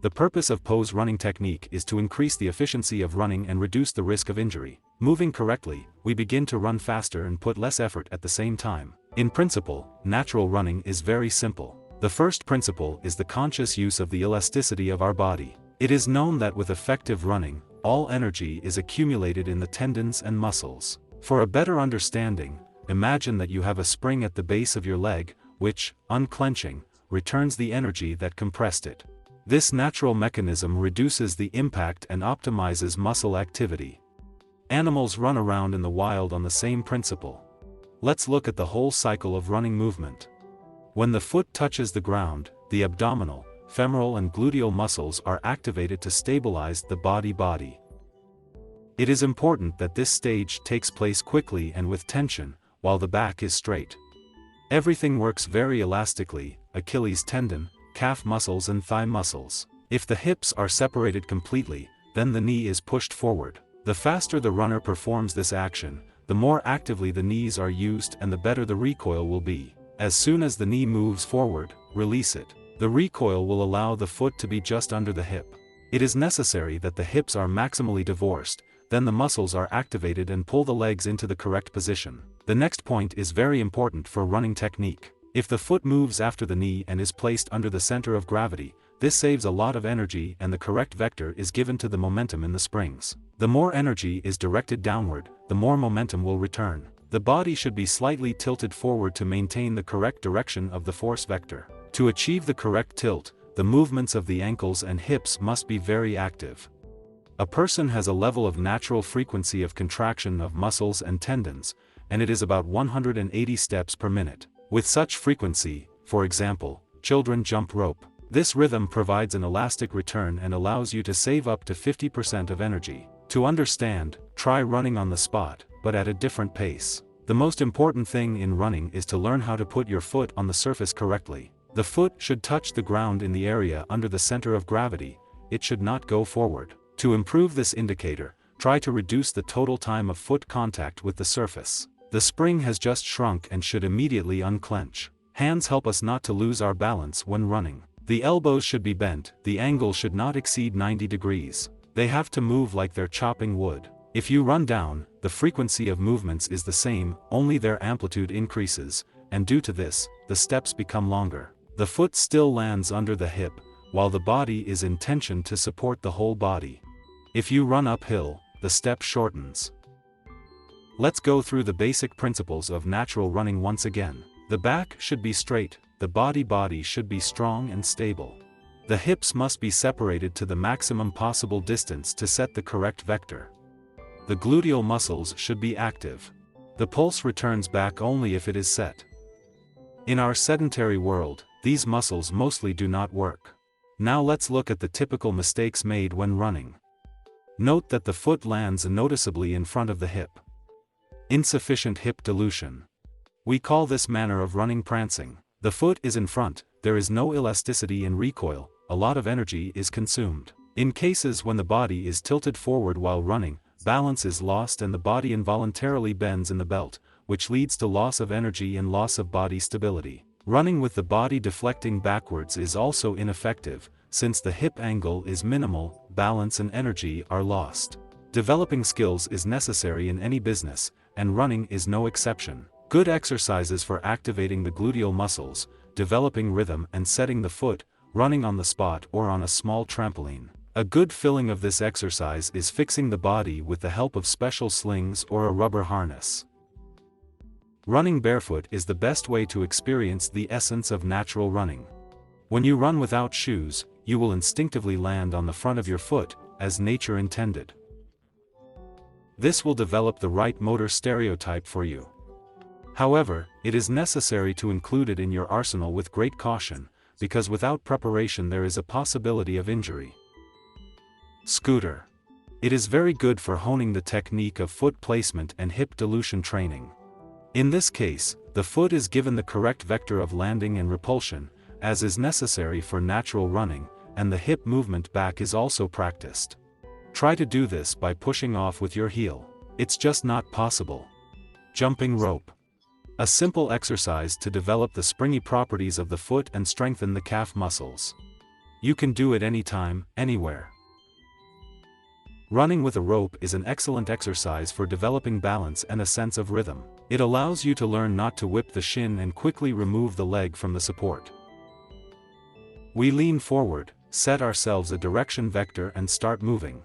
The purpose of pose running technique is to increase the efficiency of running and reduce the risk of injury. Moving correctly, we begin to run faster and put less effort at the same time. In principle, natural running is very simple. The first principle is the conscious use of the elasticity of our body. It is known that with effective running, all energy is accumulated in the tendons and muscles. For a better understanding, imagine that you have a spring at the base of your leg, which, unclenching, returns the energy that compressed it. This natural mechanism reduces the impact and optimizes muscle activity. Animals run around in the wild on the same principle. Let's look at the whole cycle of running movement. When the foot touches the ground, the abdominal, femoral and gluteal muscles are activated to stabilize the body. It is important that this stage takes place quickly and with tension, while the back is straight. Everything works very elastically: Achilles tendon, calf muscles and thigh muscles. If the hips are separated completely, then the knee is pushed forward. The faster the runner performs this action, the more actively the knees are used and the better the recoil will be. As soon as the knee moves forward, release it. The recoil will allow the foot to be just under the hip. It is necessary that the hips are maximally divorced, then the muscles are activated and pull the legs into the correct position. The next point is very important for running technique. If the foot moves after the knee and is placed under the center of gravity, this saves a lot of energy and the correct vector is given to the momentum in the springs. The more energy is directed downward, the more momentum will return. The body should be slightly tilted forward to maintain the correct direction of the force vector. To achieve the correct tilt, the movements of the ankles and hips must be very active. A person has a level of natural frequency of contraction of muscles and tendons, and it is about 180 steps per minute. With such frequency, for example, children jump rope. This rhythm provides an elastic return and allows you to save up to 50% of energy. To understand, try running on the spot, but at a different pace. The most important thing in running is to learn how to put your foot on the surface correctly. The foot should touch the ground in the area under the center of gravity. It should not go forward. To improve this indicator, try to reduce the total time of foot contact with the surface. The spring has just shrunk and should immediately unclench. Hands help us not to lose our balance when running. The elbows should be bent, the angle should not exceed 90 degrees. They have to move like they're chopping wood. If you run down, the frequency of movements is the same, only their amplitude increases, and due to this, the steps become longer. The foot still lands under the hip, while the body is in tension to support the whole body. If you run uphill, the step shortens. Let's go through the basic principles of natural running once again. The back should be straight, the body should be strong and stable. The hips must be separated to the maximum possible distance to set the correct vector. The gluteal muscles should be active. The pulse returns back only if it is set. In our sedentary world, these muscles mostly do not work. Now let's look at the typical mistakes made when running. Note that the foot lands noticeably in front of the hip. Insufficient hip dilution. We call this manner of running prancing. The foot is in front, there is no elasticity in recoil, a lot of energy is consumed. In cases when the body is tilted forward while running, balance is lost and the body involuntarily bends in the belt, which leads to loss of energy and loss of body stability. Running with the body deflecting backwards is also ineffective, since the hip angle is minimal, balance and energy are lost. Developing skills is necessary in any business, and running is no exception. Good exercises for activating the gluteal muscles, developing rhythm and setting the foot, running on the spot or on a small trampoline. A good filling of this exercise is fixing the body with the help of special slings or a rubber harness. Running barefoot is the best way to experience the essence of natural running. When you run without shoes, you will instinctively land on the front of your foot, as nature intended. This will develop the right motor stereotype for you. However, it is necessary to include it in your arsenal with great caution, because without preparation there is a possibility of injury. Scooter. It is very good for honing the technique of foot placement and hip dilution training. In this case, the foot is given the correct vector of landing and repulsion, as is necessary for natural running, and the hip movement back is also practiced. Try to do this by pushing off with your heel. It's just not possible. Jumping rope. A simple exercise to develop the springy properties of the foot and strengthen the calf muscles. You can do it anytime, anywhere. Running with a rope is an excellent exercise for developing balance and a sense of rhythm. It allows you to learn not to whip the shin and quickly remove the leg from the support. We lean forward, set ourselves a direction vector and start moving.